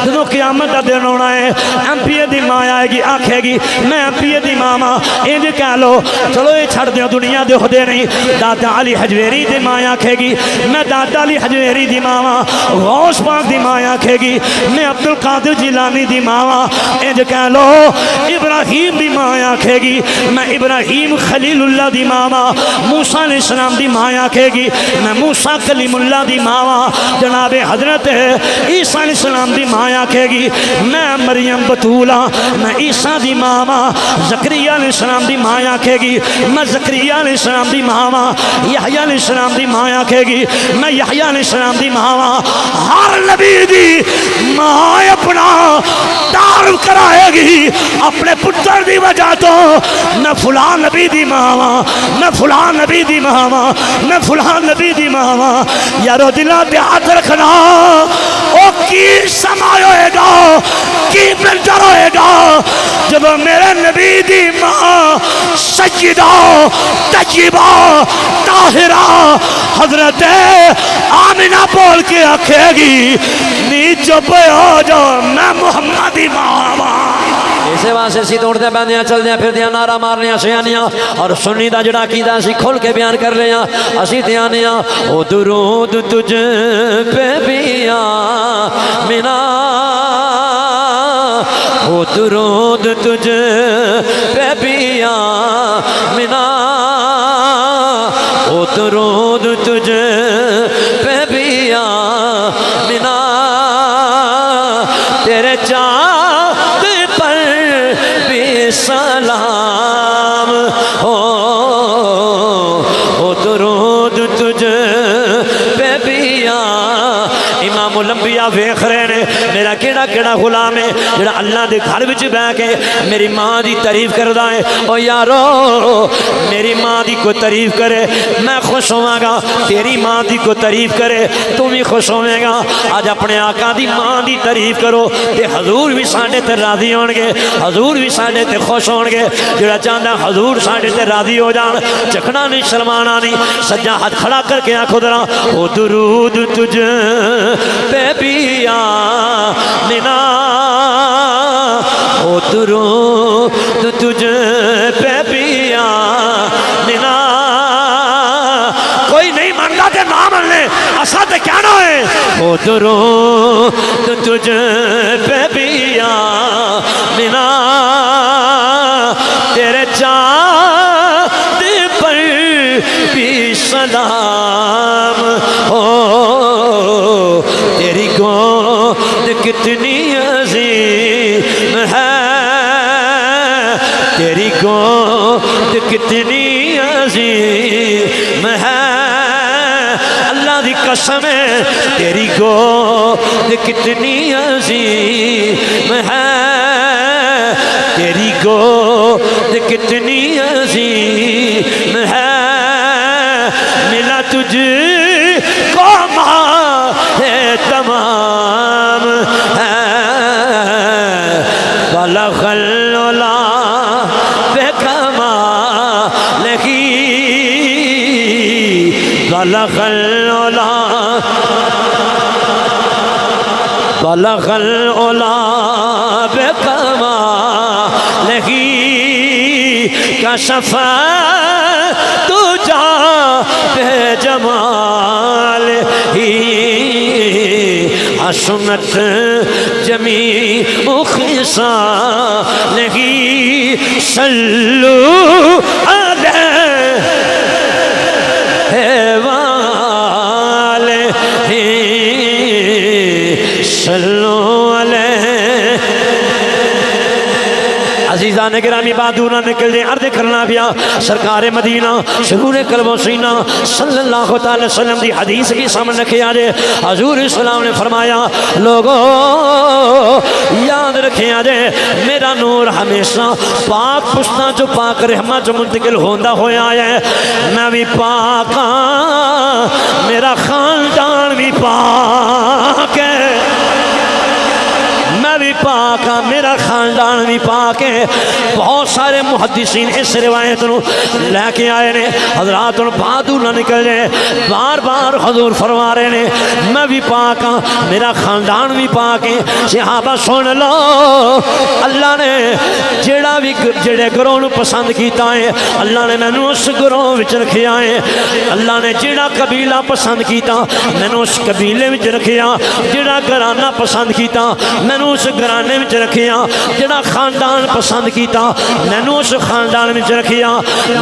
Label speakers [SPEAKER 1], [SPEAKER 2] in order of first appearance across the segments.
[SPEAKER 1] جدوں قیامت دا دن ہونا ہے ایم پی اے دی ماں آئے گی آکھے گی میں ایم پی اے دی ماں انج کہہ لو چلو یہ چھڑ دیو دنیا دے خدے نہیں دادا علی حجویری دی ماں آکھے گی میں دادا علی حجویری دی ماں غوث پاک دی ماں آکھے گی میں عبدالقادر جیلانی دی ماں انج کہہ لو ابراہیم دی ماں آکھے گی میں ابراہیم خلیل اللہ دی ماں موسیٰ علیہ السلام دی ماں آکھے گی میں موسیٰ کلیم اللہ دی ماں جناب حضرت عیسیٰ علیہ السلام دی ماں آکھے گی میں مریم بطولہ میں عیسیٰ دی ماں زکریہ علیہ السلام دی ماں آکھے گی میں زکریہ علیہ السلام دی ماں یحییٰ علیہ السلام دی ماں آکھے گی میں یحییٰ علیہ السلام دی ماں ہر نبی دی ماں اپنا تعارف کرائے گی اپنے پتر دی وجہ تو میں فلاں نبی دی ماں میں فلاں نبی دی ماں میں فلاں نبی دی ماں یارو دلہ پہ ہاتھ رکھنا او کی سمائے ہوئے گا کی بلدر ہوئے گا جب میرے نبی دی ماں سجدہ طیبہ طاہرہ حضرت آمنہ بول کے آکھے گی نیچو پہ ہو جاؤ میں محمد دی ماں اسے واسے سی توڑ دے بندیاں چل دیا پھر دیا نعرہ مارنیاں سیانیاں اور سنی دا جڑا کی دا سی کھول کے بیان کر رہے ہیں اسی دیانیاں او درود تجھ پہ بھی آمنہ او درود تجھ پہ بھی آمنہ او درود تجھ پہ بھی آمنہ تیرے چاند پر بھی سلام ہو درود تجھ پہ بھی امام الانبیاء ویکھ رہے نے میرا کیڑا کیڑا غلام ہے جڑا اللہ دے گھر وچ بیٹھ کے میری ماں دی تعریف کردا ہے او یارو میری ماں دی کوئی تعریف کرے میں خوش ہوواں گا تیری ماں دی کوئی تعریف کرے تو بھی خوش ہوویں گا آج اپنے آقا دی ماں دی تعریف کرو تے حضور بھی ساڈے تے راضی ہون گے حضور بھی ساڈے تے خوش ہون گے جڑا چاہندا حضور ساڈے تے راضی ہو جان چکھنا نہیں شرمانا نہیں سجا ہاتھ کھڑا کر کے آنکھوں درا او درود تجھ پہ بھی آمنہ او درود تجھ پہ بھی آمنہ کوئی نہیں مانگا تے نہ من لے اسا تے کیا نہ ہے او درود تجھ پہ بھی آمنہ تیرے چاند پر بھی سلام ہو تیری گود کتنی عظیم ہے تیری گود کتنی عظیم ہے اللہ دی قسم ہے تیری گود کتنی عظیم ہے تیری گود کتنی عظیم ہے ملا تجھ کو ماہ تمام ہے بلغ العلا بکمالہ بلغ العلا بلغ العلا بکمالہ کشف تجا بے جمال ہی حسنت جمیع خصالہ صلو علیہ والہ صلو علیہ عزیزان گرامی بات دورہ نکل دیں عرض کرنا پیا سرکار مدینہ شرور قلب و سینہ صلی اللہ تعالی وسلم دی حدیث بھی سامنے رکھے آجے حضور اسلام نے فرمایا لوگوں یاد رکھیں آجے میرا نور ہمیشہ پاک پشتہ جو پاک رحمہ جو منتقل ہوندہ ہویا ہے میں بھی پاک میرا خاندان بھی پاک ہے میں میں بھی پاک ہاں میرا خاندان بھی پاک ہے. بہت سارے محدثین اس روایت نو لے کے آئے نے. حضرات بہادر نہ نکل جائے. بار بار حضور فرما رہے نے میں بھی پاک ہاں میرا خاندان بھی پاک ہے. صحابہ سن لو اللہ نے جڑے گروہ نو پسند کیتا ہے اللہ نے مینوں اس گروہ وچ رکھیا ہے. اللہ نے جڑا قبیلہ پسند کیتا مینوں اس قبیلے وچ رکھیا. جڑا گھرانہ پسند کیتا مینوں اس گھرانے وچ رکھیا. جڑا خاندان پسند کیتا مینوں اس خاندان وچ رکھیا.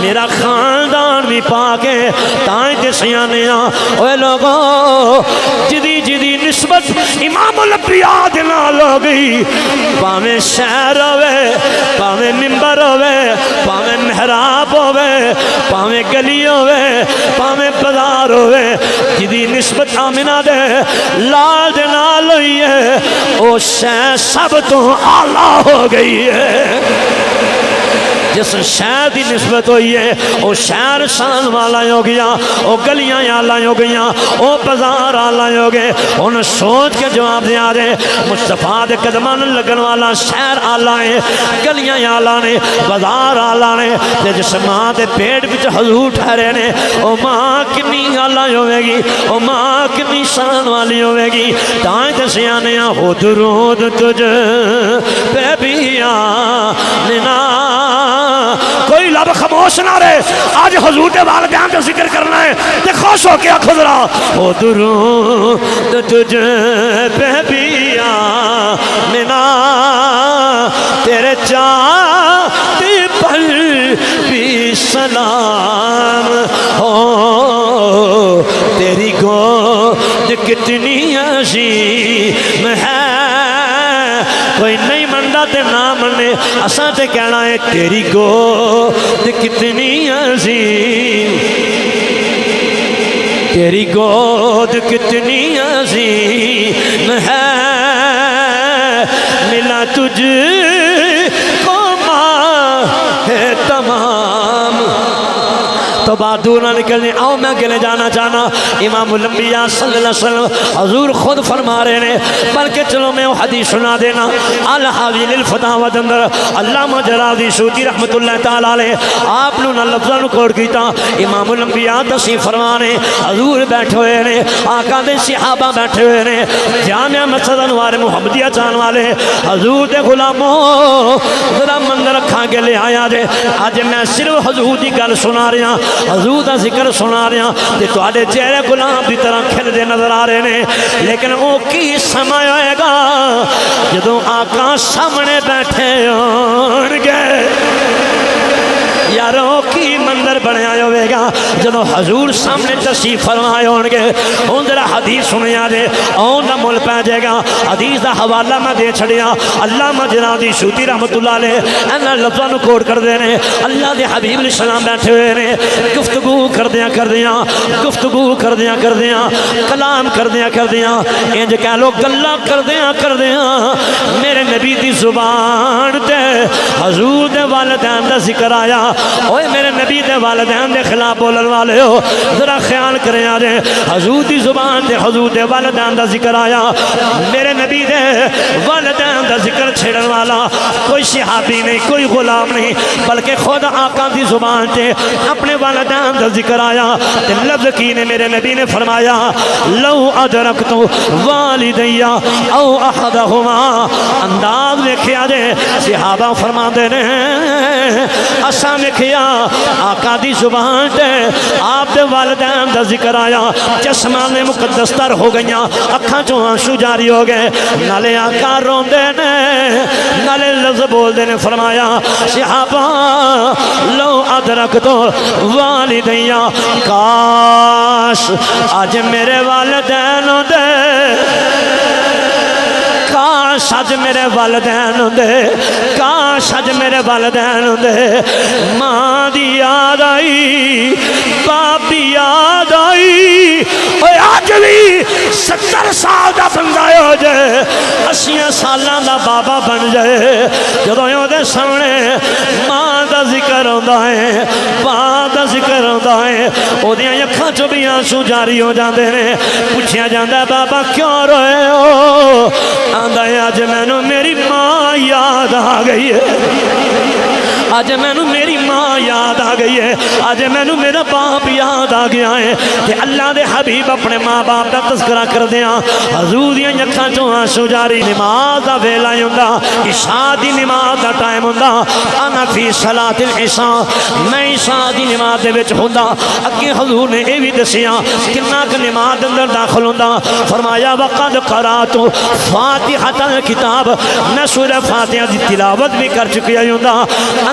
[SPEAKER 1] میرا خاندان بھی پاک ہے. تائیں تے سیانے اوے لوگو جدی نسبت امام الانبیاء دے نال ہو گئی پاویں شہر ہوے پاویں منبر ہوے پاویں محراب ہوے پاویں گلی ہوے پاویں بازار ہوے جدی نسبت آمنہ دے لال دے نال ہوئی ہے او شے سب تو اعلیٰ ہو گئی ہے. جس شہر دی نسبت ہوئی ہے وہ شہر شان والا ہو گیا. وہ گلیاں آلہ ہو گیا. وہ بازار آلہ ہو گئے. انہیں سوچ کے جواب دیا دے مصطفیٰ دے قدمان لگن والا شہر آلہ ہے گلیاں آلہ نے بازار آلہ نے. تے جس ماں دے پیٹ بچ حضور ٹھہرے نے وہ ماں کنی آلہ ہوئے گی وہ ماں کنی شان والی ہوئے گی. تائیں تے سیانے ہو درود تجھ پہ بھی آمنہ. کوئی لب خاموش نہ رہے. آج حضور دے والدین کا ذکر کرنا ہے تے خوش ہو کے آنکھوں ذرا او درود تجھ پہ بھی آمنہ تیرے چاہتے پر بھی سلام ہو. تیری گود کتنی عظیم ہے. کوئی نہیں مندا تے نہ منے اساں تے کہنا ہے تیری گود کتنی عظیم تیری گود کتنی عظیم ہے. ملا تجھ کو ماں ہے تمام. تو بات دور نہ نکلنی. آؤ میں گلے جانا چاہنا امام الانبیاء صلی اللہ علیہ وسلم حضور خود فرما رہے ہیں بلکہ چلو میں وہ حدیث سنا دینا. الحاوی للفتاوی اندر علامہ جلالدین سیوطی رحمت اللہ تعالی علیہ آپ نے لفظاں نو کوٹ کیتا. امام الانبیاء تشریف فرما نے حضور بیٹھے ہوئے نے آقا دے صحابہ بیٹھے ہوئے نے جامعہ مسجد انوار محمدیہ چان والے حضور دے غلاموں ذرا منظر رکھا کے لے آیا جے. اج میں صرف حضور دی گل سنا رہا حضور دا ذکر سنا رہا تے تواڈے چہرے غلام دی طرح کھلدے نظر آ رہے نے. لیکن او کی سمے ہوئے گا جدوں آقا سامنے بیٹھے ہون گے. یاروں کی منظر بنیا ہوئے گا جدو حضور سامنے تشریف فرمائے ہون گے. اون ذرا حدیث سنیا دے اون دا مل پہ جائے گا. حدیث دا حوالہ میں دے چھڑیا علامہ جلالدین سیوطی رحمت اللہ علیہ انہاں لفظاں نو کوٹ کر دے نے. اللہ دے حبیب علیہ السلام بیٹھے ہوئے نے گفتگو کردیاں گفتگو کردیاں کلام کردیاں انج کہہ لو گلاں کردیاں میرے نبی دی زبان تے حضور دے والدین دا ذکر آیا. اوے میرے نبی دے والدین دے خلاف بولن والے ہو ذرا خیال کریں آ جائے. حضور دی زبان تے حضور دے والدین دا ذکر آیا. میرے نبی دے والدین دا ذکر چھڑن والا کوئی صحابی نہیں کوئی غلام نہیں بلکہ خود آقا دی زبان تے اپنے والدین دا ذکر آیا. تے لفظ کی نے میرے نبی نے فرمایا لو ادرکت والدیا او احدہما. انداز دیکھیا جے صحابہ فرما دے نے اساں ویکھیا آقا دی زبان تے آپ دے والدین دا ذکر آیا. چشمان نے مقدس تر ہو گئیاں اکھاں چوں آنسو جاری ہو گئے. نالے آقا روندے نے نالے لفظ بول دے نے فرمایا صحابہ لو ادرکت والدیا کاش آج میرے والدین دے کاش آج میرے والدین دے کاش آج میرے والدین دے ماں دی یاد آئی باپ دی یاد آئی آج بھی 70 سال دا بندہ ہو جائے 80 سالاں دا بابا بن جائے جدوں اودے سامنے ماں دا ذکر ہوندا ہے باں دا ذکر ہوندا ہے اودیاں اکھاں چوں بھی آنسو جاری ہو جاندے نے پوچھیا جاندا ہے بابا کیوں روئے ہو آندا ہے اج مینوں میری ماں یاد آ گئی ہے آج مینوں میری ماں یاد آ گئی ہے آج مینوں میرا باپ یاد آ گیا ہے کہ اللہ دے حبیب اپنے ماں باپ دا تذکرہ کر دیاں حضور دیاں اکھاں چوں آنسو جاری نماز دا ویلا ہوندا عشاء دی نماز دا ٹائم ہوندا انا فی صلاۃ العشاء میں عشاء دی نماز دے وچ ہوندا اگے حضور نے اے وی دسیا کتنا کہ نماز دے اندر داخل ہوندا فرمایا وقد قرات فاتحۃ الکتاب میں سورہ فاتحہ دی تلاوت بھی کر چکیا ہوندا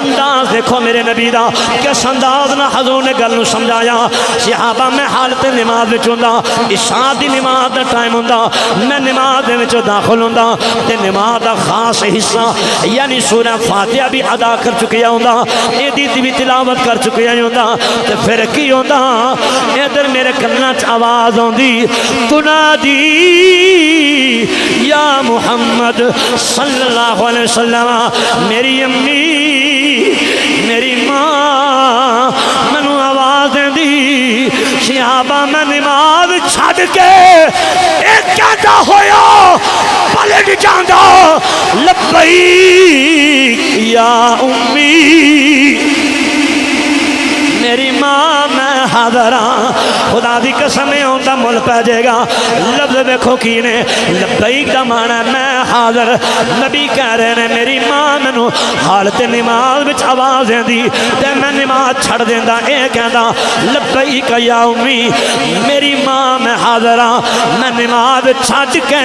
[SPEAKER 1] انداز دیکھو میرے نبی دا کس انداز نہ حضور نے گل سمجھایا صحابہ میں حالت نماز وچ ہوندا عشاء دی نماز دا ٹائم ہوندا میں نماز دے وچ داخل ہوندا تے نماز دا خاص حصہ یعنی سورہ فاتحہ بھی ادا کر چکیا ہوندا ایدی دی بھی تلاوت کر چکیا ہوندا تے پھر کی ہوندا ادھر میرے کاناں چ آواز ہوندی تنادی یا محمد صلی اللہ علیہ وسلم میری امی میری ماں منو آواز دی صحابہ میں نماز چھڑ کے ایک کہتا ہویا پلٹ جاندا لبیک یا امی میری ماں میں حاضر ہاں خدا دی قسم ہوندا مل پہ جائے گا لفظ دیکھو کی نے لبیک دا معنی میں حاضر نبی کہہ رہے ہیں میری ماں مینوں حالت نماز وچ آواز دی تے میں نماز چھڑ دیندا اے کہندا لبیک یا امی میری ماں میں حاضر ہاں میں نماز چھڑ کے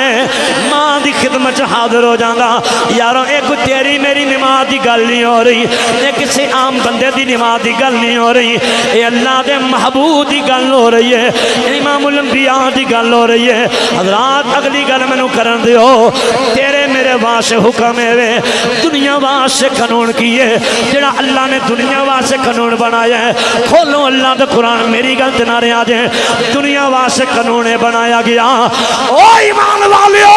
[SPEAKER 1] ماں دی خدمت حاضر ہو جاندا یارو ایک تیری میری نماز دی گل نہیں ہو رہی اے کسی عام بندے دی نماز دی گل نہیں ہو رہی اے اللہ دے محبوب دی گل ہو رہی ہے امام الانبیاء دی گل ہو رہی ہے حضرات اگلی گل مینوں کرن دیو تیرے میرے واسطے حکم ہے دنیا واسطے قانون کیے جڑا اللہ نے دنیا واسطے قانون بنایا ہے کھولو اللہ دا قرآن میری گل تے نعرے آ جائیں دنیا واسطے قانون بنایا گیا او ایمان والیو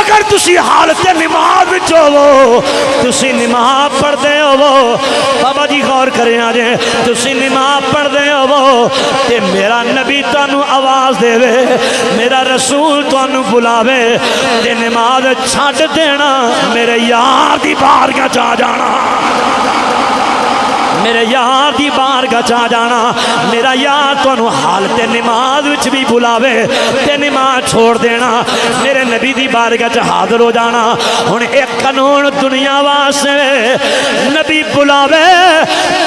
[SPEAKER 1] اگر تسی حالت نماز وچ ہوو تسی نماز پڑھدے ہوو بابا جی غور کریں آ جائیں تسی نماز پڑھدے ہوو تے میرا نبی تانوں آواز دے وے میرا رسول تانوں بلاوے تے نماز چھڑ دینا میرے یار دی بارگاہ چا جانا میرے یار دی بارگاہ چا جانا میرا یار تانوں حالت نماز وچ بھی بلاوے تے نماز چھوڑ دینا میرے نبی دی بارگاہ چ حاضر ہو جانا ہن ایک قانون دنیا واسطے نبی بلاوے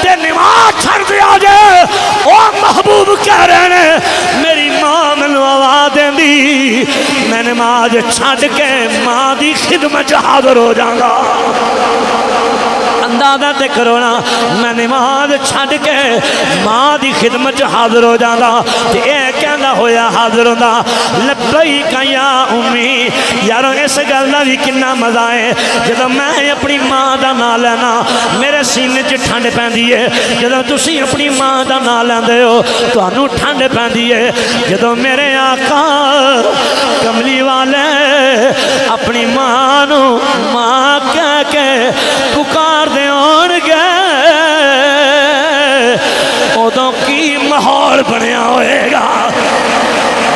[SPEAKER 1] تے نماز چھڑ دیا جائے او محبوب کہہ رہے ہیں میری ماں مینوں آواز دیندی میں نماز چھڑ کے ماں دی خدمت حاضر ہو جاگا اندازہ تے کرو نا میں نماز چھڑ کے ماں دی خدمت حاضر ہو جانا تے اے کہندا ہویا حاضر ہوندا لبیک یا امی یارو اس گل دا وی کنا مزہ ہے جدوں میں اپنی ماں دا نام لینا میرے سینے چ ٹھنڈ پیندی ہے جدوں تسی اپنی ماں دا نام لیندے ہو تانوں ٹھنڈ پیندی ہے جدوں میرے آقا کملی والے اپنی ماں نو ماں کہہ کے پکار دے ہون گے ادوں کی ماحول بنیا ہوئے گا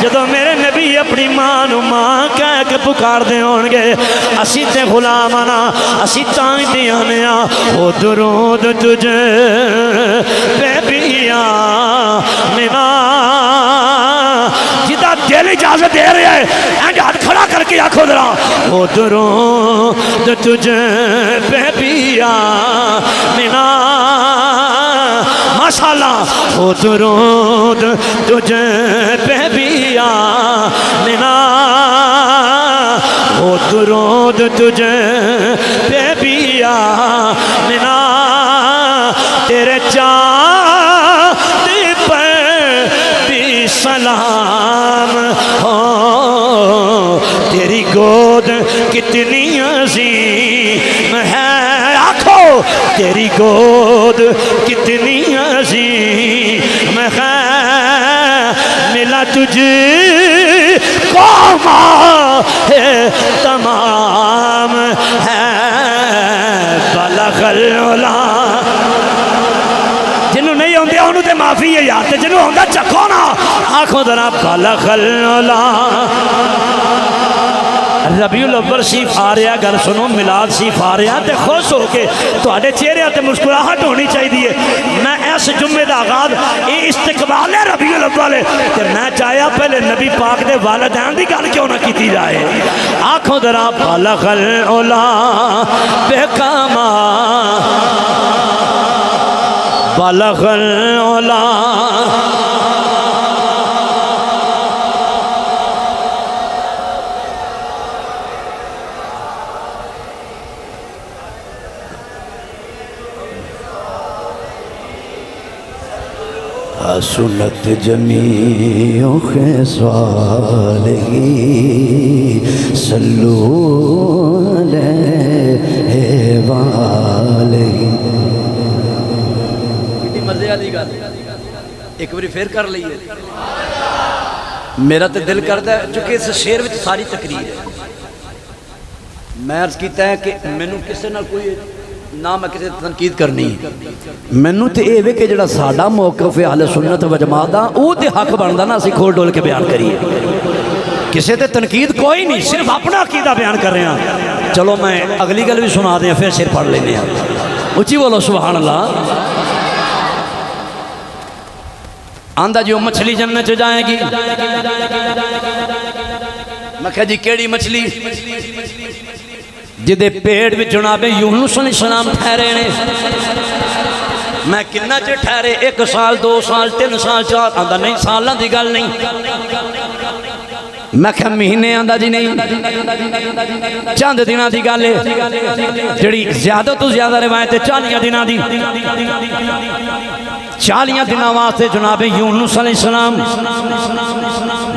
[SPEAKER 1] جدوں میرے نبی اپنی ماں نو ماں کہہ کے پکار دے ہون گے اسی تے غلام آنا اسی تائیں دیانے او درود تجھے بے بیاں مینا جدہ دل اجازت دے رہے ہیں اینڈ ہاتھ کھڑا کر کے آنکھوں درا او درود تجھے بے بیاں مینا ماشاءاللہ او درود تجھے بے بیاں مینا او درود تجھے بے بیاں مینا تیرے چاند پر بھی سلام ہو تیری گود کتنی عظیم ہے آنکھو تیری گود کتنی عظیم ہے ملا تجھ کو ماہ تمام ہے بلغ العلا جنہوں نہیں ہوندے انہوں تے معافی ہے یاد تے جنہوں ہوندہ چکھو نا آنکھوں ذرا بلغ العلا ربیع الاول صیف آ رہا گھر سنو میلاد صیف آ رہا تے خوش ہو کے تواڈے چہرے تے مسکراہٹ ہونی چاہیے میں اس جمعے دا آغاز یہ استقبال ہے ربیع الاول تے میں چاہیا پہلے نبی پاک دے والدین دی گل کیوں نہ کیتی جائے آنکھوں ذرا بلغ العلا بکما بلغ العلا
[SPEAKER 2] سنت جمیع خصالہ صلو علیہ وآلہ
[SPEAKER 3] کتنی مزے والی گل ایک باری پھر کر لئیے میرا تے دل کرتا ہے چونکہ اس شعر وچ ساری تقریر ہے میں عرض کیتا ہے کہ مینوں کسے نہ کوئی نہ میں کسی تنقید کرنی مینوں تے اے وے کہ جڑا ساڈا موقف ہے اہل سنت و جماعت دا او تے حق بندا نا اسی کھول ڈول کے بیان کریے کسے تے تنقید کوئی نہیں صرف اپنا عقیدہ بیان کر رہے ہیں چلو میں اگلی گل بھی سنا دیں پھر شعر پڑھ لینے ہیں اچھی بولو سبحان اللہ آندہ جو مچھلی جنت جائے گی میں کہا جی کیڑی مچھلی جدے پیڑ بھی جناب یونس علیہ السلام ٹھہرے نے میں کنا چے ٹھہرے 1 سال 2 سال 3 سال 4 آندہ نہیں سالہ دی گل نہیں میں کہا مہینے آندہ جی نہیں چاند دنہ دی گل ہے جڑی زیادہ تو زیادہ روایت 40 دنہ دی 40 دنہ واسطے جناب یونس علیہ السلام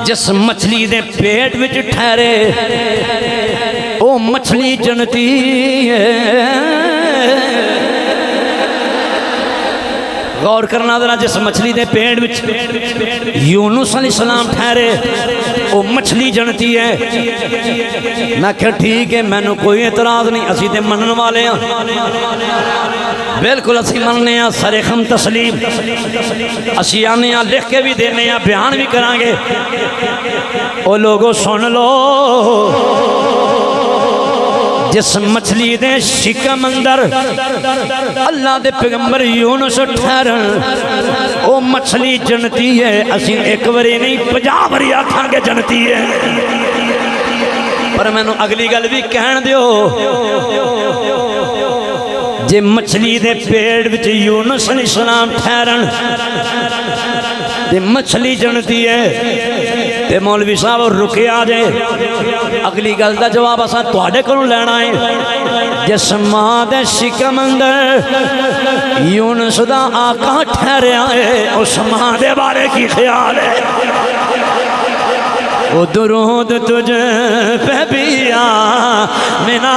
[SPEAKER 3] جس مچھلی دے پیٹ وچ ٹھہرے او مچھلی جنتی ہے غور کرنا ذرا جس مچھلی دے پیٹ وچ یونس علیہ السلام ٹھہرے او مچھلی جنتی ہے میں کہا ٹھیک ہے میں نے کوئی اعتراض نہیں اسی تے منن والے ہیں بالکل اسی مننے ہیں سرخم تسلیم اسی آنے ہیں لکھ کے بھی دینے ہیں بیان بھی کرانگے او لوگوں سن لو جس مچھلی دے شکم اندر اللہ دے پیغمبر یونس ٹھہرن او مچھلی جنتی ہے اسی 1 وری نہیں 50 وری آکھاں گے جنتی ہے پر میں نو اگلی گل بھی کہن دیو جے مچھلی دے پیڑ وچ یونس علیہ السلام ٹھہرن تے مچھلی جنتی ہے تے مولوی صاحب رکے آ جائے اگلی گل دا جواب اساں تواڈے کولوں لینا ہے جس ماں دے شکم اندر یونس دا آقا ٹھہریا ہے اس ماں دے بارے کی خیال ہے او درود تجھ پہ بھی آمنا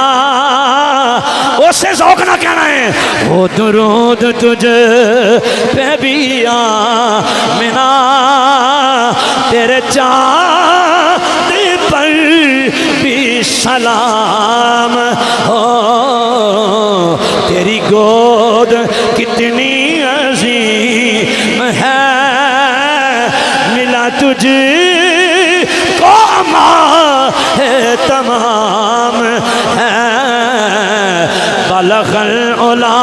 [SPEAKER 3] اسے ذوق نہ کہنا ہے او درود تجھ پہ بھی آمنا تیرے چاند پر بھی سلام ہو تیری گود کتنی عظیم ہے ملا تجھ ہے تمام ہے بلغ العلا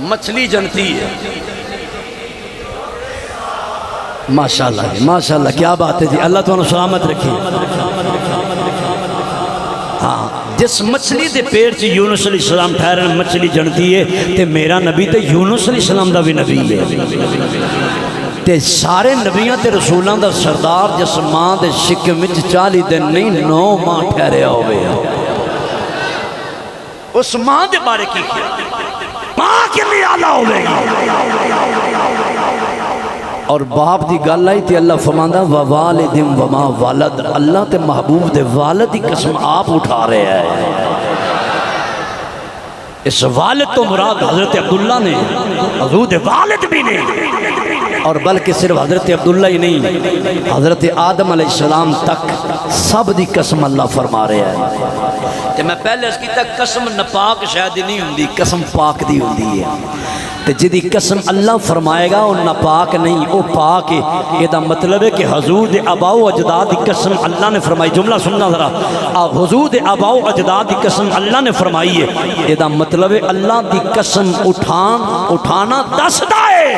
[SPEAKER 3] مچھلی جنتی ہے ماشاءاللہ ماشاءاللہ کیا بات ہے جی اللہ تو انہوں سلامت رکھی ہاں جس مچھلی دے پیر چ یونس علیہ السلام ٹھہرن مچھلی جنتی ہے تے میرا نبی تے یونس علیہ السلام دا بھی نبی ہے تے سارے نبیاں تے رسولاں دا سردار جس ماں دے شکم وچ 40 دن نہیں 9 ماہ ٹھہریا ہوئے اس ماں دے بارے کی ماں کے لیے آلہ ہوئے اور باپ دی گل آئی تے اللہ فرماندا ووالدم وما والد اللہ تے محبوب دے والد دی قسم آپ اٹھا رہے ہیں اس والد تو مراد حضرت عبداللہ نے، حضور والد بھی نہیں، اور بلکہ صرف حضرت عبداللہ ہی نہیں، حضرت آدم علیہ السلام تک سب دی قسم اللہ فرما رہے ہیں۔ تے میں پہلے اس کی تک قسم نپاک شاید نہیں ہوندی، قسم پاک دی ہوندی ہے، تے جدی قسم اللہ فرمائے گا وہ نپاک نہیں، وہ پاک ہے۔ یہ دا مطلب ہے کہ حضور دے آباء و اجداد دی قسم اللہ نے فرمائی، جملہ سننا ذرا، حضور دے آباء و اجداد دی قسم اللہ نے فرمائی ہے، یہ دا مطلب ہے اللہ دی قسم اٹھانا دسدا ہے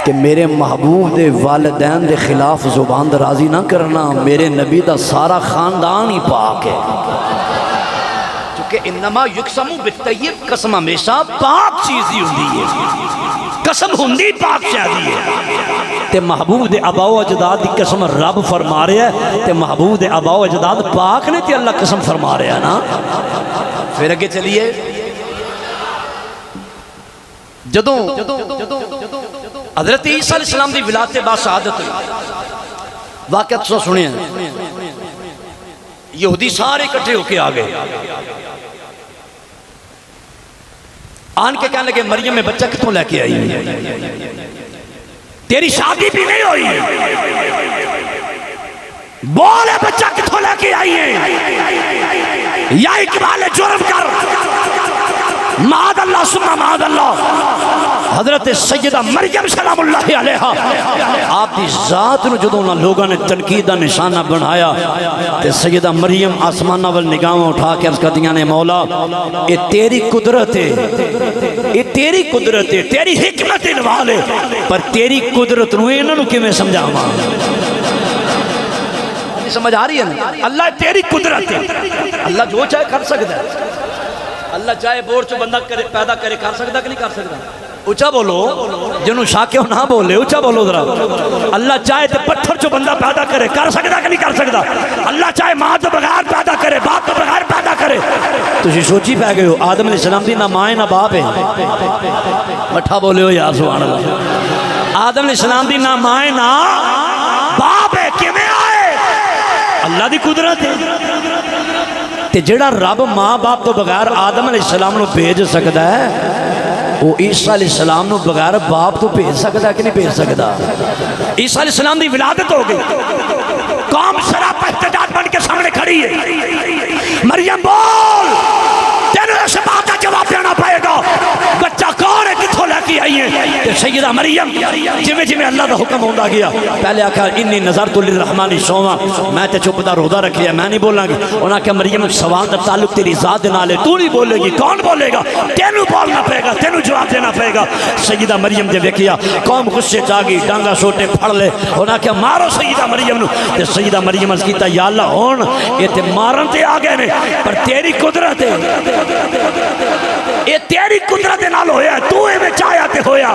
[SPEAKER 3] کہ میرے محبوب دے والدین دے خلاف زبان درازی نہ کرنا، میرے نبی دا سارا خاندان ہی پاک ہے، کہ انما یقسم بالطیب، قسم ہمیشہ پاک چیز ہی ہوندی ہے، قسم ہوندی پاک شادی ہے۔ تے محبوب دے آباء و اجداد دی قسم رب فرما رہا ہے، تے محبوب دے آباء و اجداد پاک نے تے اللہ قسم فرما رہا ہے نا۔ پھر اگے چلیے، جدوں حضرت عیسیٰ علیہ السلام دی ولادت با سعادت ہوئی، واقعہ تو سنیں، یہودی سارے اکٹھے ہو کے آگئے، آن کے کہنے لگے مریم میں بچہ کتوں لے کے آئی، تیری شادی بھی نہیں ہوئی، بولے بچہ کتوں لے کے آئی ہے، یا اقبال جرم کر، معاذ اللہ ثم معاذ اللہ۔ حضرت سیدہ مریم سلام اللہ علیہ آپ دی ذات نو جدوں انہاں لوگاں نے تنقید دا نشانہ بنایا، تے سیدہ مریم آسمانہ وال نگاہاں اٹھا کے عرض کردیاں نے، مولا یہ تیری قدرت ہے، یہ تیری قدرت ہے، تیری حکمت انوال ہے، پر تیری قدرت نو انہاں نو کیویں سمجھاواں؟ سمجھ آ رہی ہے نا؟ اللہ تیری قدرت ہے، اللہ جو چاہے کر سکتا ہے، اللہ چاہے بور چو بندہ پیدا کرے، کر سکتا کہ نہیں کر سکتا؟ اچھا بولو، جنہوں شاکیوں نہ بولے، اچھا بولو ذرا۔ اللہ چاہے تو پتھر چو بندہ پیدا کرے، کر سکتا کہ نہیں کر سکتا؟ اللہ چاہے ماں تو بغیر پیدا کرے، باپ تو بغیر پیدا کرے۔ تسی سوچی پہ گئے ہو آدم علیہ السلام دی نہ ماں نہ باپ ہے، مٹھا بولے ہو یا سبحان اللہ۔ آدم علیہ السلام دی نہ ماں نہ باپ ہے، کیویں آئے؟ اللہ دی قدرت ہے۔ تے جڑا رب ماں باپ تو بغیر آدم علیہ السلام نو بھیج سکتا ہے، وہ عیسیٰ علیہ السلام نو بغیر باپ تو بھیج سکتا ہے کہ نہیں بھیج سکتا؟ عیسیٰ علیہ السلام دی ولادت ہو گئی، قوم سراپا احتجاج بن کے سامنے کھڑی ہے، مریم بول، تینوں اس بات کا جواب دینا پائے گا، بچہ کون ہے، کتھوں لے کے آئی ہے؟ تے سیدہ مریم جویں اللہ دا حکم ہوندا گیا، پہلے آکھا انی نظرت للرحمن صوما، میں تے چپ دا روزہ رکھیا، میں نہیں بولاں گی۔ انہاں کہ مریم سوال دا تعلق تیری ذات دے نال ہے، تو نہیں بولے گی، کون بولے گا؟ تینوں بولنا پڑے گا، تینوں جواب دینا پڑے گا۔ سیدہ مریم دے ویکھیا، قوم غصے چ آ گئی، ڈانگا سوٹے پھڑ لے، انہاں کہ مارو سیدہ مریم نو۔ تے سیدہ مریم عرض کیتا، یا اللہ ہن یہ تے مارن تے آ گئے نے، پر تیری قدرت ہے، یہ تیری قدرت نال ہویا، تو اے میں چاہیا تے ہویا۔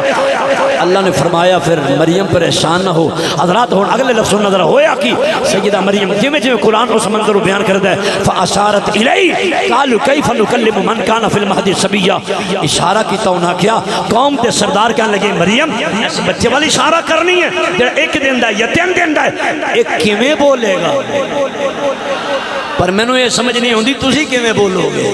[SPEAKER 3] اللہ نے فرمایا پھر مریم پریشان نہ ہو۔ حضرات ہون اگلے لفظ نظر ہویا کی سیدہ مریم جویں جویں قرآن اس منظر کو بیان کردا ہے، فاشارت الی قالوا کیف نکلم من کان فی المہد صبیا، اشارہ کیتا، انہاں کیا قوم تے سردار کہنے لگے مریم اس بچے والی اشارہ کرنی ہے، جڑا ایک دن دا ہے یا 3 دن دا ہے، ایک کیویں بولے گا؟ پر مینوں یہ سمجھ نہیں ہوندی تسی کیویں بولو گے؟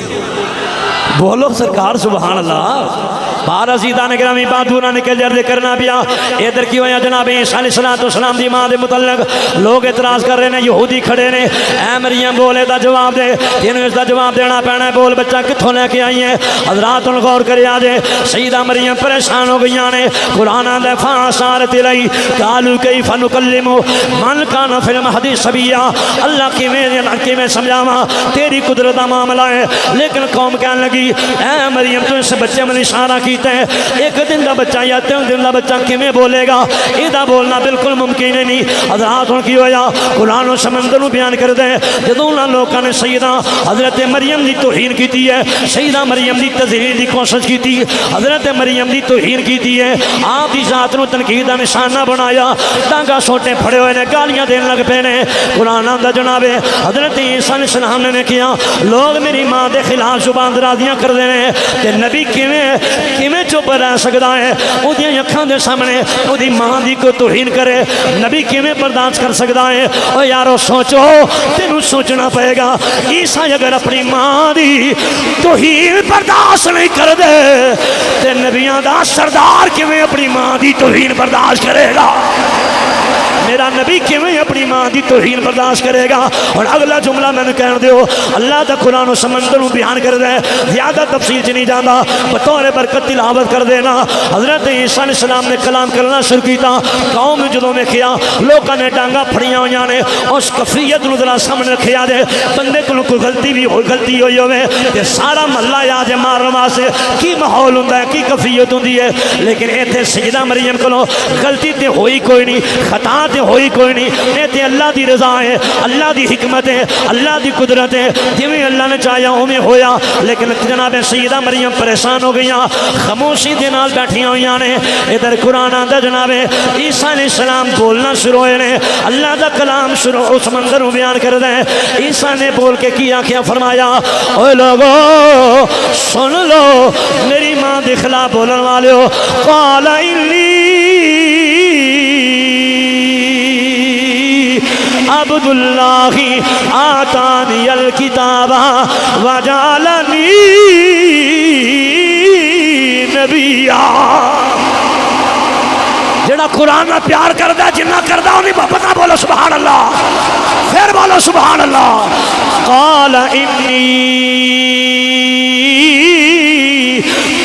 [SPEAKER 3] بولو سرکار سبحان اللہ۔ بارہ سیدہ نے گرامی باتونا نکل جرد کرنا پیا، ادھر کی ہویا جناب عیسیٰ علیہ السلام دی ماں دے متعلق لوگ اعتراض کر رہے ہیں، یہودی کھڑے نے، اے مریم بولے دا جواب دے، تینوں اس دا جواب دینا پینا ہے، بول بچہ کتھوں لے کے آئی ہیں؟ حضرات ان غور کرے آجے، سیدہ مریم پریشان ہو گئی نے، قرآن دے فاشارت الی قالوا کیف نکلم من کان فی المہد صبیا، اللہ کی میں سمجھاواں تیری قدرت دا معاملہ ہے، لیکن قوم کہنے لگی اے مریم تو اس بچے میں اشارہ کیتے ہیں، ایک دن دا بچہ یا 3 دن دا بچہ کیویں بولے گا؟ یہ بولنا بالکل ممکن نہیں۔ حضرات ہن کی ہویا قرآن و سمندر نو بیان کر دے، جدوں انہاں لوکاں نے سیدہ حضرت مریم دی توہین کیتی ہے، سیدہ مریم دی تذلیل دی کوشش کیتی، حضرت مریم دی توہین کیتی ہے، آپ دی ذات نو تنقید دا نشانہ بنایا، ڈانگا سوٹے پھڑے ہوئے نے، گالیاں دین لگ پے نے۔ قرآن دا جناب حضرت عیسیٰ علیہ السلام نے کیا، لوگ میری ماں دے خلاف زبان درازیاں کر دے نے، تے نبی کیویں
[SPEAKER 1] کیویں چپ رہ سکدا ہے؟ اودیاں اکھاں دے سامنے اودی ماں دی کو توہین کرے نبی کیویں برداشت کر سکدا ہے؟ او یارو سوچو، تینوں سوچنا پئے گا عیسیٰ اگر اپنی ماں دی توہین برداشت نہیں کر دے تے نبیاں دا سردار کیویں اپنی ماں دی توہین برداشت کرے گا؟ میرا نبی کیویں اپنی ماں دی توہین برداشت کرے گا؟ اور اگلا جملہ میں نے کہہ دیو، اللہ دا قرآن و سمندر بیان کر دے، زیادہ تفصیل چ نہیں جانا، بطور برکت تلاوت کر دینا۔ حضرت عیسیٰ علیہ السلام نے کلام کرنا شروع کیتا، قوم نے جدوں ویکھیا لوکاں نے ڈانگاں پھڑیاں ہوئیاں نے، اس کفریت نوں ذرا سامنے رکھیا دے، بندے کولوں کوئی غلطی ہوئی ہوے تے سارا محلہ آ جائے مارن واسطے، کی ماحول ہوندا ہے، کی کفیت ہوندی ہے، لیکن ایتھے سیدہ مریم کولوں غلطی تے ہوئی کوئی نہیں، خطا ہوئی کوئی نہیں، یہ تے اللہ دی رضا ہے، اللہ دی حکمت ہے، اللہ دی قدرت ہے، جویں اللہ نے چاہیا اوویں ہویا۔ لیکن جناب سیدہ مریم پریشان ہو گئیاں، خاموشی دے نال بیٹھیاں ہوئیاں نے۔ ادھر قرآن آندا جناب عیسیٰ علیہ السلام بولنا شروع ہوئے نے، اللہ دا کلام شروع اس منظر کو بیان کر دے۔ عیسیٰ نے بول کے کی آنکھیں فرمایا، اوے لوگو سن لو میری ماں دے خلاف بولن والےو، قال انی عبد اللہ آتانی الکتاب وجعلنی نبیا۔ جڑا قرآن میں پیار کردہ جنہ کردہ انہیں پتہ، بولو سبحان اللہ، پھر بولو سبحان اللہ۔ قال انی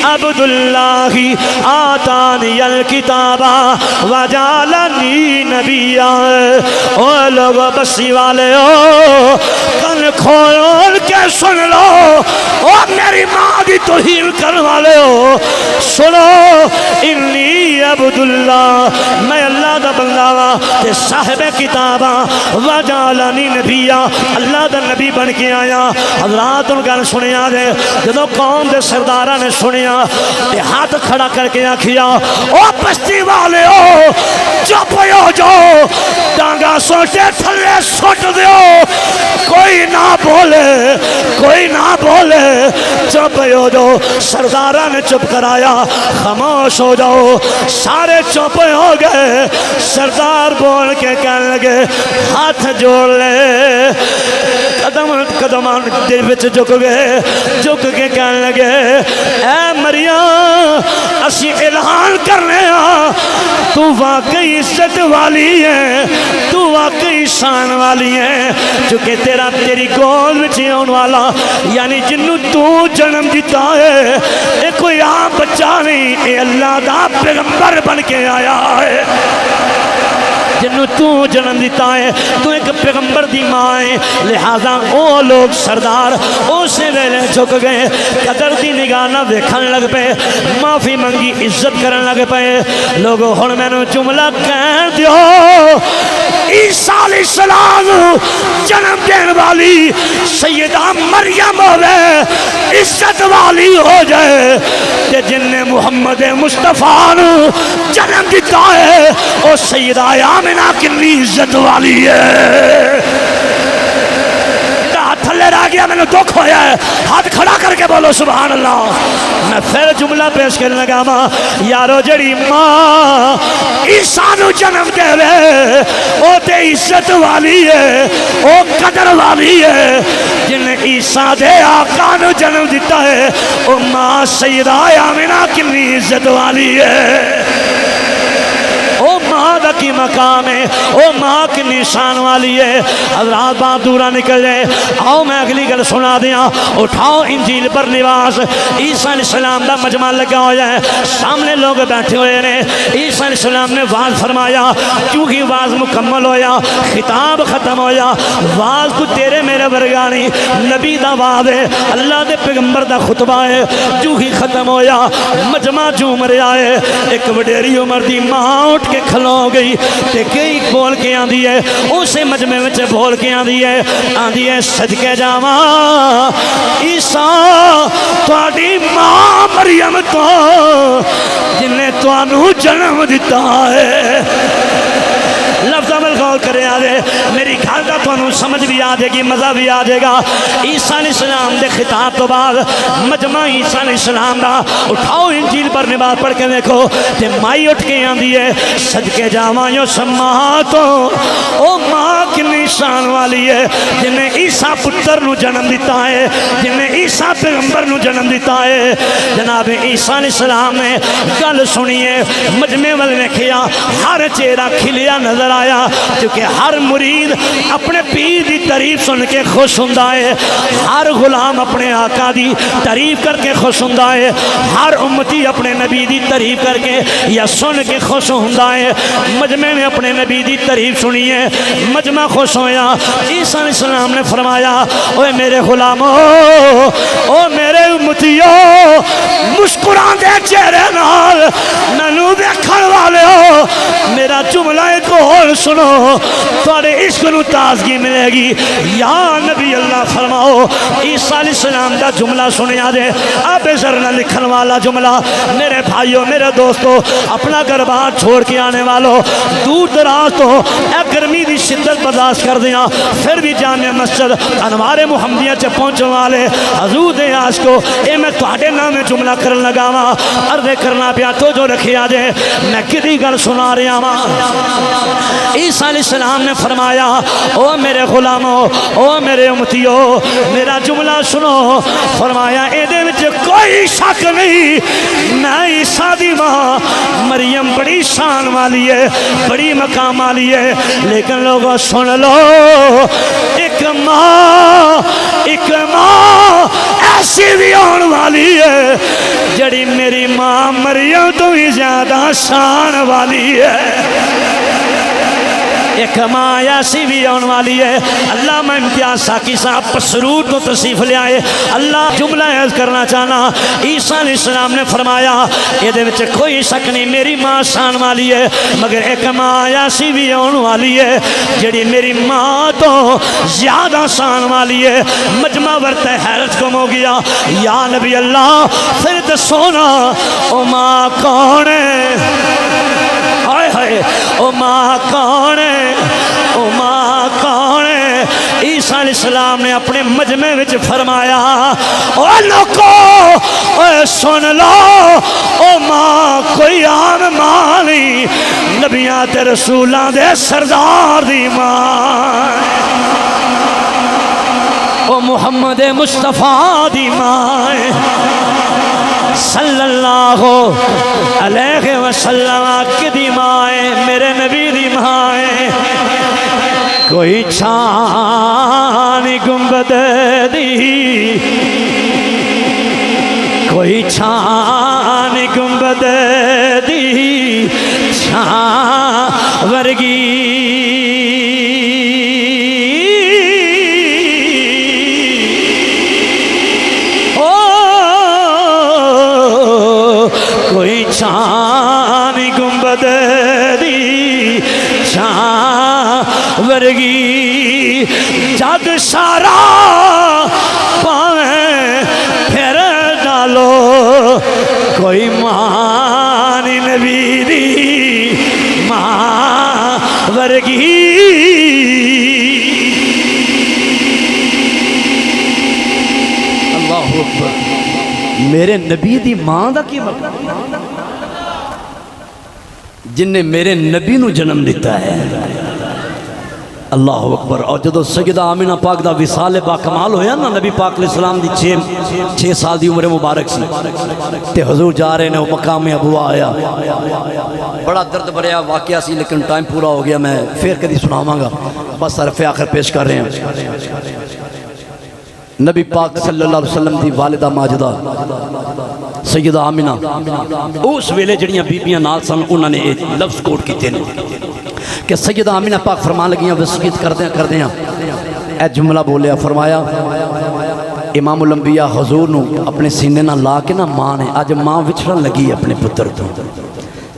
[SPEAKER 1] عبد اللہ آتانی الکتاب وجعلنی نبیا۔ او لوگ بسی والے ہو کن کھول کے سن لو، او میری ماں دی توہین کرنے والے ہو سنو، انی عبد اللہ، میں اللہ دا بندہ وا تے صاحب کتاب وجعلنی نبیا، اللہ دا نبی بن کے آیا۔ حضرات ان گل سنیا دے، جدو قوم دے سرداراں نے سنیا تے ہاتھ کھڑا کر کے آکھیا، او بستی والے ہو چپ ہو جاؤ، ڈانگا سوٹے تھلے سوٹ دیو، کوئی نہ بولے، کوئی نہ بولے، چپ ہو جاؤ۔ سرداراں نے چپ کرایا، خاموش ہو جاؤ، سارے چپ ہو گئے۔ سردار بول کے کہنے لگے ہاتھ جوڑ لے، قدم دل وچ جھک گئے، جھک کے کہنے لگے اے مریم اسی اعلان کرنے ہاں تو واقعی عزت والی ہے، تو واقعی شان والی ہے، چونکہ تیری گود وچ آن والا یعنی جنوں تو جنم دیتا ہے اے کوئی عام بچہ نہیں، اے اللہ دا پیغمبر بن کے آیا ہے، جنوں تو جنم دیتا ہے، تو ایک پیغمبر دی ماں ہے۔ لہذا وہ لوگ سردار اسے ویلے جھک گئے، قدر دی نگاہ نہ دیکھن لگ پے، معافی منگی، عزت کرن لگ پے۔ لوگو ہن مینوں جملہ کہہ دیو، عیسیٰ علیہ السلام جنم دین والی سیدہ مریم ہوئے عزت والی ہو جائے تے جن نے محمد مصطفیٰ جنم دیتا ہے وہ سیدہ آمنہ کتنی عزت والی ہے۔ تھلے رہ گیا، میں نے دکھ ہویا ہے، ہاتھ کھڑا کر کے بولو سبحان اللہ۔ میں پھر جملہ پیش کرنے لگا، ماں یارو جڑی ماں عیسیٰ نو جنم دے وے او تے عزت والی ہے، او قدر والی ہے، جن عیسیٰ دے آقا نو جنم دیتا ہے او ماں سیدہ آمنہ کتنی عزت والی ہے۔ او ماں دا کی مقام ہے، او ماں کی نشان والی ہے۔ حضرات بات دورہ نکل جائے، آؤ میں اگلی گل سنا دیا۔ اٹھاؤ انجیل پر نواس، عیسیٰ علیہ السلام دا مجمع لگا ہو جائے، سامنے لوگ بیٹھے ہوئے نے۔ عیسیٰ علیہ السلام نے واز فرمایا، کیونکہ واز مکمل ہویا، خطاب ختم ہویا، واز کو تیرے میرے ورگانی نبی دا واز ہے، اللہ دے پیغمبر دا خطبہ ہے، کیونکہ ختم ہویا، مجمع جھوم رہا ہے۔ ایک وڈیری عمر دی ماں اٹھ کے کھلو گئی تے کئی بول کے آندی ہے، اسے مجمع وچ بول کے آندی ہے صدقے جاواں عیسیٰ تہاڈی ماں مریم تو جن نے تانوں جنم دیتا ہے۔ لفظ عمل غور کرے آدھے میری گھر کا تو سمجھ بھی آ جائے گی مزہ بھی آ جائے گا عیسیٰ علیہ السلام دے خطاب تو بعد مجمع عیسیٰ علیہ السلام دا اٹھاؤ انجیل پر نبات پڑھ کے دیکھو تے مائی اٹھ کے آندی ہے صدقے جاواں یو سماں تو او ماں کنی شان والی ہے جنہیں عیسیٰ پتر نو جنم دیتا ہے جنہیں عیسیٰ پیغمبر نو جنم دیتا ہے جناب عیسیٰ علیہ السلام نے گل سنیے مجمع والے نے کیا ہر چہرہ کھلیا نظر آیا کیونکہ ہر مرید اپنے پیر دی تعریف سن کے خوش ہوندا ہے ہر غلام اپنے آقا دی تعریف کر کے خوش ہوندا ہے ہر امتی اپنے نبی دی تعریف کر کے یا سن کے خوش ہوندا ہے مجمع نے اپنے نبی دی تعریف سنی ہے مجمع خوش ہویا عیسیٰ علیہ السلام نے فرمایا اوے میرے غلامو او میرے امتیو مسکران دے چہرے نال مینوں ویکھن والےو میرا جملہ ایک اور سنو تھوڑے عشق نو تازگی ملے گی یا نبی اللہ فرماؤ عیسیٰ علیہ السلام دا جملہ سنیا دے اب ذرنا لکھن والا جملہ میرے بھائیوں میرے دوستو اپنا گھر بار چھوڑ کے آنے والوں دور دراز تو اے گرمی دی شدت برداشت کر دیا پھر بھی جامع مسجد انوار محمدیہ چے پہنچنے والے حضور دے آج کو اے میں تواڈے نام میں جملہ کرن لگا وا عرض کرنا پیا تو جو رکھی آ جائے میں کدی گل سنا رہا وا عیسیٰ علیہ السلام نے فرمایا او میرے غلامو او میرے امتیو میرا جملہ سنو فرمایا اے دے وچ کوئی شک نہیں میں عیسیٰ دی ماں مریم بڑی شان والی ہے بڑی مقام والی ہے لیکن لوگوں سن لو ایک ماں ایسی بھی آن والی ہے جڑی میری ماں مریم تو ہی زیادہ شان والی ہے ایک ماں ایسی بھی آن والی ہے اللہ میں امتیاز ساکی صاحب پسرود کو تصیف لے آئے اللہ جملہ عرض کرنا چاہنا عیسیٰ علیہ السلام نے فرمایا یہ دے وچ کوئی شک نہیں میری ماں شان والی ہے مگر ایک ماں ایسی بھی آن والی ہے جڑی میری ماں تو زیادہ شان والی ہے مجمع ورطہ حیرت کم ہو گیا یا نبی اللہ پھر دسونا او ماں کون ہے ہائے ہائے او ماں کون ہے او ماں کون ہے عیسیٰ علیہ السلام نے اپنے مجمع وچ فرمایا او لوکو اے سن لو او ماں کوئی عام ماں نہیں نبیاں تے رسولاں دے سردار دی ماں او محمد مصطفیٰ دی ماں صلی اللہ علیہ وسلم کی دی مائے میرے نبی دی مائے کوئی چھان گنبد دی کوئی چھان گنبد دی چھان ورگی شان گنبد دی شان ورگی جد سارا پاویں پھر ڈالو کوئی مان نبی دی ماں ورگی اللہ اکبر میرے نبی دی ماں دا کی مطلب جن نے میرے نبی نو جنم دیتا ہے اللہ اکبر اور جدو سیدہ آمینہ پاک دا وصال با کمال ہویا نا نبی پاک علیہ السلام دی 6 سال دی عمر مبارک سی تے حضور جا رہے نے وہ مقام ابو آیا بڑا درد بھریا واقعہ سی لیکن ٹائم پورا ہو گیا میں پھر کدی سناواں گا بس حرف آخر پیش کر رہے ہیں نبی پاک صلی اللہ علیہ وسلم دی والدہ ماجدہ سیدہ آمینہ اس ویلے جڑیاں بیبیاں نال سن انہوں نے ایک لفظ کوٹ کیتے ہیں کہ سیدہ آمینہ پاک فرمان لگیاں وصیت کردیاں اے جملہ بولیا فرمایا امام الانبیاء حضور نو اپنے سینے نہ لا کے نہ ماں نے آج ماں وچھڑن لگی اپنے پتر تو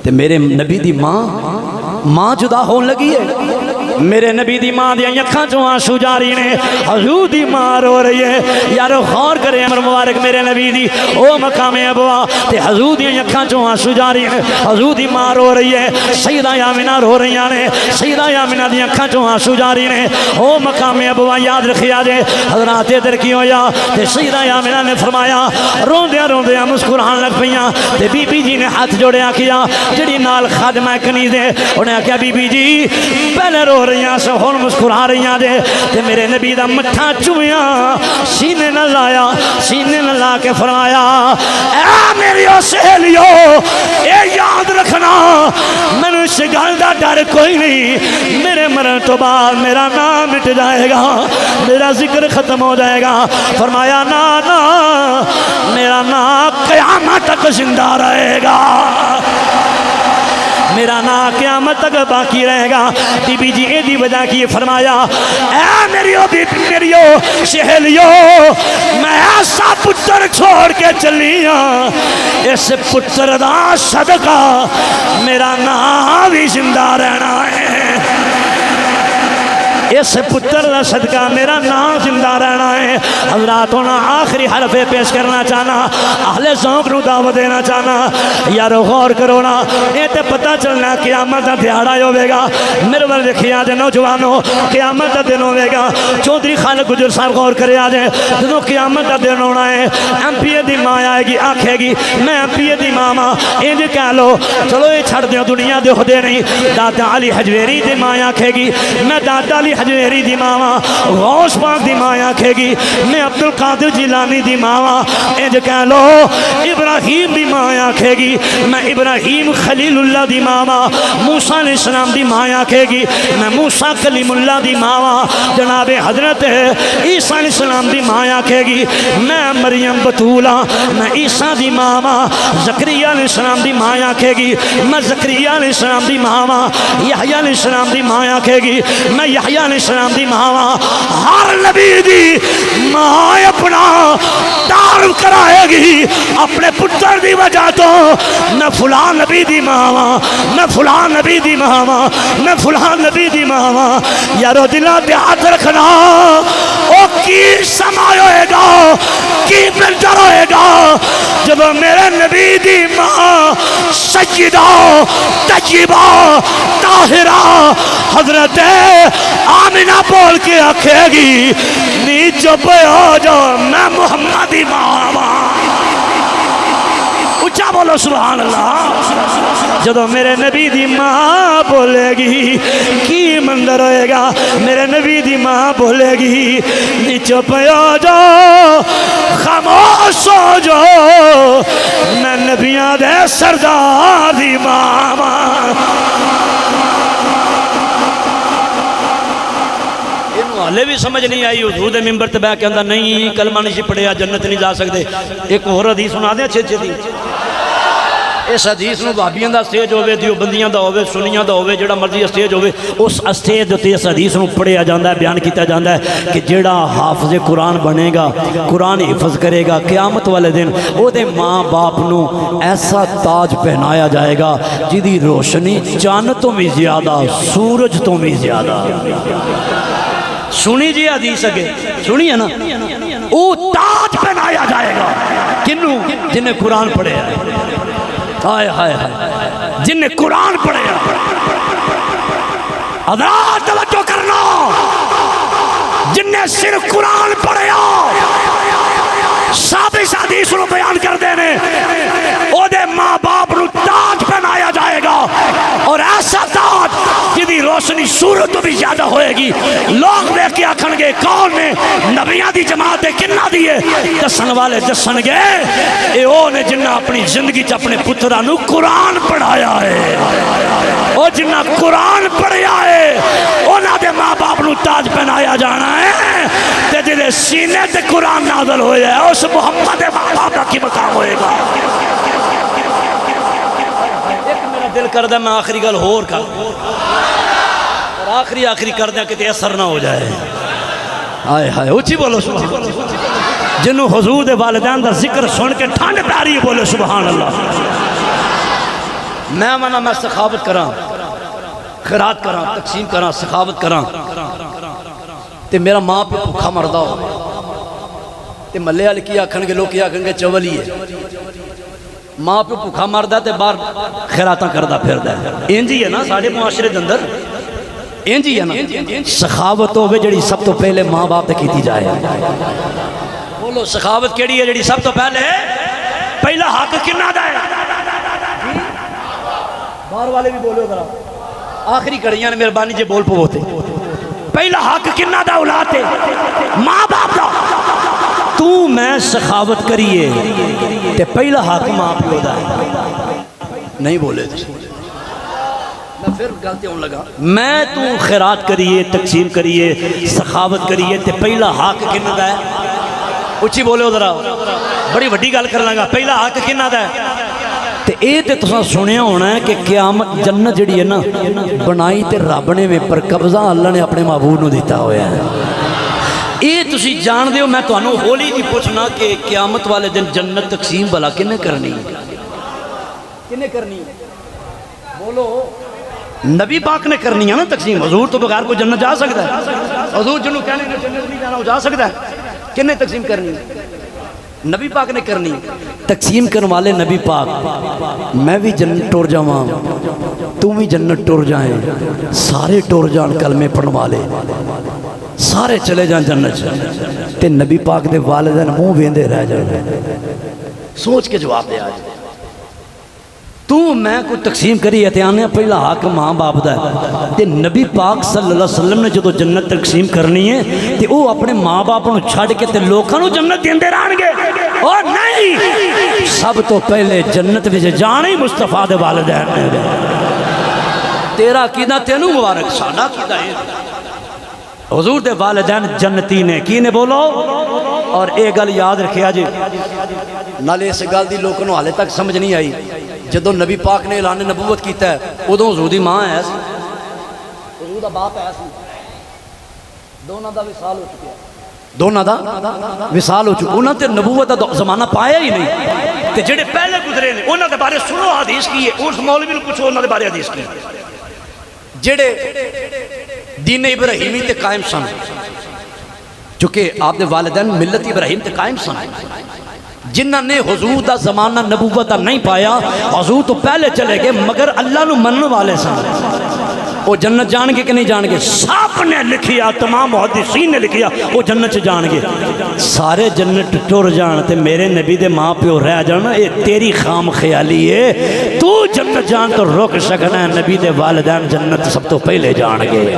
[SPEAKER 1] تے میرے نبی دی ماں جدا ہون لگی ہے
[SPEAKER 3] میرے نبی دی ماں دی اکھاں چوں آنسو جاری نے حضور دی ماں رو رہی ہے یارو غور کرے عمر مبارک میرے نبی دی او مقام ابوا تے حضور دی اکھاں چوں آنسو جاری نے حضور دی ماں رو رہی ہے سیدہ آمنہ رو رہی نے سیدہ آمنہ دی اکھاں چوں آنسو جاری نے او مقام ابوا یاد رکھیا جے حضرات ادھر کی ہویا تے سیدہ آمنہ نے فرمایا روندیاں روندیاں مسکران لگ پیاں تے بی بی جی نے ہاتھ جوڑیا کیا جڑی نال خادمہ کنیز ہے انہیں کہا بی بی جی پہلے رو رہی ہیں سو ہون مسکرا رہی ہیں جے تے میرے نبی دا مٹھا چویاں سینے نہ لایا سینے نہ لا کے فرمایا اے میری سہیلیو اے یاد رکھنا میں اس گل دا ڈر کوئی نہیں میرے مرن تو بعد میرا نام مٹ جائے گا میرا ذکر ختم ہو جائے گا فرمایا نا نا میرا نام قیامت تک زندہ رہے گا میرا نام قیامت تک باقی رہے گا بی بی جی دی وجہ کی فرمایا اے میریو سہیلیو میں ایسا پتر چھوڑ کے چلی ہاں اس پتر دا صدقہ میرا نام بھی زندہ رہنا ہے اس پتر دا صدقہ میرا نام زندہ رہنا ہے حضرات ہونا آخری حرف پیش کرنا چاہنا اہل ذوق نو دعوت دینا چاہنا یارو غور کرو نا یہ تے پتہ چلنا قیامت دا دیہاڑا ہوے گا میرے ول دیکھیا جے نوجوانو قیامت دا دن ہوے گا چودھری خالق گجر صاحب غور کرے آ جے جدوں قیامت دا دن ہونا ہے ایم پی اے دی ماں آئے گی آکھے گی میں ایم پی اے دی ماں انج کہہ لو چلو یہ چھڑ دیو دنیا دے ہدے نہیں دادا علی حجویری دی ماں آکھے گی میں دادا علی حجویری دی ماں غوث پاک دی ماں آکھے گی میں عبدالقادر جیلانی دی ماں انج کہہ لو ابراہیم دی ماں آکھے گی میں ابراہیم خلیل اللہ دی ماں موسیٰ علیہ السلام دی ماں آکھے گی میں موسیٰ کلیم اللہ دی ماں جناب حضرت عیسیٰ علیہ السلام دی ماں آکھے گی میں مریم بطولہ میں عیسیٰ دی ماں زکریا علیہ السلام دی ماں آکھے گی میں زکریا علیہ السلام دی ماں یحییٰ علیہ السلام دی ماں آکھے گی میں یحییٰ علیہ السلام دی ماں ہر نبی دی ماں اپنا تعارف کرائے گی اپنے پتر دی وجہ تو میں فلان نبی دی ماں میں فلان نبی دی ماں میں فلان نبی دی ماں یارو دلہ دے ہاتھ رکھنا او کی سما ہوئے گا کی بلڈر ہوئے گا جب میرے نبی دی ماں سیدہ طیبہ طاہرہ حضرت آمنہ بول کے آکھے گی نیچے پہ ہو جاؤ میں محمدی ماں اچھا بولو سبحان اللہ جدو میرے نبی دی ماں بولے گی کی مندر ہوئے گا میرے نبی دی ماں بولے گی نیچے پہ ہو جاؤ خاموش ہو جاؤ میں نبیاں دے سردار دی ماں حالے بھی سمجھ نہیں آئی حضور دے ممبر تے بیٹھ کے اندر نہیں کلمہ نہیں پڑھیا جنت نہیں جا سکتے ایک اور حدیث سنا دیں اچھے اچھے دی اس حدیث نو بھابیاں دا سٹیج ہوے دیوبندیاں دا ہوے سنیاں دا ہوے جڑا مرضی سٹیج ہوے اس سٹیج تے اس حدیث نو پڑھیا جاندا ہے بیان کیتا جاندا ہے کہ جڑا حافظ قرآن بنے گا قرآن حفظ کرے گا قیامت والے دن او دے ماں باپ نو ایسا تاج پہنایا جائے گا جدی روشنی چاند تو بھی زیادہ سورج تو بھی زیادہ سنی جی حدیث اگے سنی ہے نا او تاج پہنایا جائے گا کنوں جنہیں قرآن پڑھے ہائے ہائے ہائے جن نے قرآن پڑھیا حضرات توجہ کرنا جن نے صرف قرآن پڑھیا ثابت حدیث نو بیان کر دینے او دے ماں باپ نو تاج پہنایا جائے گا اور ایسا تاج جدی روشنی سورج تو بھی زیادہ ہوئے گی لوگ دیکھ کے آکھن گے کون نے نبیاں دی جماعت کنہ دیئے دسن والے دسن گے اے او نے جنہ اپنی زندگی چ اپنے پترانو قرآن پڑھایا ہے او جنہ قرآن پڑھیا ہے اونا دے ماں باپ نو تاج پہنایا جانا ہے تے جدے سینے تے قرآن نازل ہوئے ہے اس محمد ماں باپ کی مقام ہوئے گا ایک میرا دل کر دے میں آخری گل ہور کر اور آخری کر دیں کہ اثر نہ ہو جائے آئے ہائے اچھی بولو سبحان اللہ جنہوں حضور دے والدین دا ذکر سن کے ٹھنڈ پیاری بولے سبحان اللہ میں منہ میں سخاوت کراں خیرات کراں تقسیم کراں سخاوت کراں تے میرا ماں پیو بھوکا مردا ہو تے ملے والے کی آکھن گے لوگ کی آکھن گے چول ہی ہے ماں پیو بھوکا مردا تے باہر خیراتاں کردا پھردا ہے انج ہی ہے نا ساڈے معاشرے دے اندر انج ہی ہے نا سخاوت ہوے جڑی سب تو پہلے ماں باپ تے کیتی جائے بولو سخاوت کیڑی ہے جڑی سب تو پہلے پہلا حق کنہ دا ہے باہر والے بھی بولو ذرا آخری کڑیاں نے مہربانی جے بول پوتے پہلا حق کنہ دا اولاد ہے ماں باپ دا تو میں سخاوت کریے تے پہلا حق ماں پیو دا ہے نہیں بولے میں پھر گلتے ہوں لگا میں تو خیرات کریے تقسیم کریے سخاوت کریے تے پہلا حق کنہ دا ہے اچھی بولے ذرا بڑی وڈی گل کر لگا پہلا حق کنہ دا ہے تے اے تے تساں سنیا ہونا ہے کہ قیامت جنت جڑی ہے نا بنائی تے رب نے میں پر قبضہ اللہ نے اپنے معبود نو دیتا ہویا ہے اے تسی جان دیو میں تانوں ہولی جی پوچھنا کہ قیامت والے دن جنت تقسیم بلا کنے کرنی کنے کرنی بولو نبی پاک نے کرنی ہے نا تقسیم حضور تو بغیر کوئی جنت جا سکتا ہے حضور جنوں کہنے نے جنت نہیں جانا وہ جا سکتا ہے کنے تقسیم کرنی نبی پاک نے کرنی تقسیم کرنے والے نبی پاک میں بھی جنت ٹور جاواں تم بھی جنت ٹور جائیں سارے ٹور جان کلمے پڑھنے والے سارے چلے جان جنت تے نبی پاک دے والدین منہ ویندے رہ جان سوچ کے جواب دے آج تو میں کوئی تقسیم کری اتیانے پہلا حق ماں باپ دا ہے تے نبی پاک صلی اللہ علیہ وسلم نے جدو جنت تقسیم کرنی ہے تے وہ اپنے ماں باپ نو چھڑ کے تے لوکاں نو جنت دیندے رہن گے اور نہیں سب تو پہلے جنت وچ جانا ہی مصطفیٰ دے والدین نے تیرا عقیدہ تینوں مبارک ساڈا عقیدہ ہے حضور دے والدین جنتی نے کی نے بولو اور اے گل یاد رکھیا جی نالے اس گل دی لوکاں نو حالے تک سمجھ نہیں آئی جدو نبی پاک نے اعلان نبوت کیتا ہے ادو حضور دی ماں ہے حضور دا باپ ہے دونوں دا وصال ہو چکا دونوں دا وصال ہو چکا انہاں تے نبوت دا زمانہ پایا ہی نہیں تے جڑے پہلے گزرے نے انہاں دے بارے سنو حدیث کی ہے اس مولوی نو پوچھو انہاں دے بارے حدیث کی جڑے دین ابراہیمی تے قائم سن چونکہ آپ دے والدین ملت ابراہیم تے قائم سن جنہ نے حضور دا زمانہ نبوت دا نہیں پایا حضور تو پہلے چلے گئے مگر اللہ نو منن والے سن وہ جنت جان گے کہ نہیں جان گے سب نے لکھیا تمام محدثین نے لکھیا وہ جنت جان گے سارے جنت ٹر جان تے میرے نبی دے ماں پیو رہ جان اے تیری خام خیالی ہے تو جنت جان تو روک سکنا ہے نبی دے والدین جنت سب تو پہلے جان گے